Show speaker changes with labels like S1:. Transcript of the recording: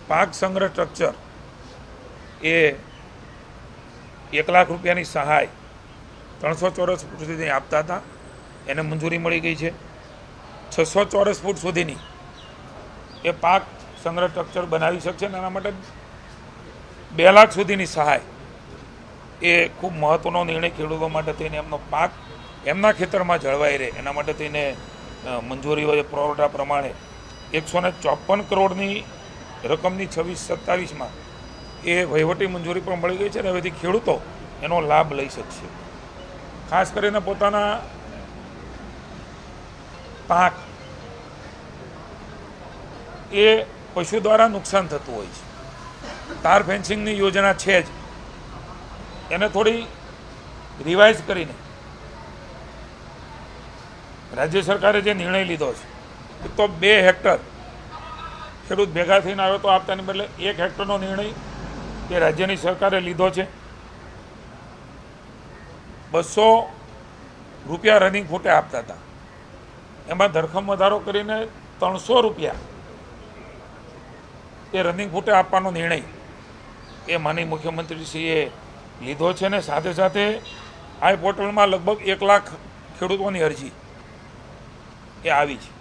S1: પાક સંગ્રહ સ્ટ્રક્ચર એ 1 લાખ રૂપિયાની સહાય 300 ચોરસ ફૂટ સુધી આપતા હતા, એને મંજૂરી મળી ગઈ છે. 600 ચોરસ ફૂટ સુધીની એ પાક સંગ્રહ સ્ટ્રક્ચર બનાવી શકશે અને એના માટે 2 લાખ સુધીની સહાય એ ખૂબ મહત્ત્વનો નિર્ણય ખેડૂતો માટે થઈને એમનો પાક એમના ખેતરમાં જળવાઈ રહે એના માટે થઈને મંજૂરી હોય પુરવઠા પ્રમાણે 154 કરોડની રકમની 26-27માં એ વહીવટી મંજૂરી પણ મળી ગઈ છે અને હવેથી ખેડૂતો એનો લાભ લઈ શકશે. ખાસ કરીને પોતાના પાક એ પશુ દ્વારા નુકસાન થતું હોય છે. તાર ફેન્સિંગની યોજના છે જ, એને થોડી રિવાઇઝ કરીને રાજ્ય સરકારે જે નિર્ણય લીધો છે તો 2 હેક્ટર ખેડૂત ભેગા થઈને આવ્યો તો આપતાની બદલે 1 હેક્ટરનો નિર્ણય એ રાજ્યની સરકારે લીધો છે. 200 રૂપિયા રનિંગ ફૂટે આપતા હતા, એમાં ધરખમ વધારો કરીને 300 રૂપિયા એ રનિંગ ફૂટે આપવાનો નિર્ણય એ માનનીય મુખ્યમંત્રીશ્રીએ લીધો છે ને સાથે સાથે આ પોર્ટલમાં લગભગ 1 લાખ ખેડૂતોની અરજી એ આવી છે.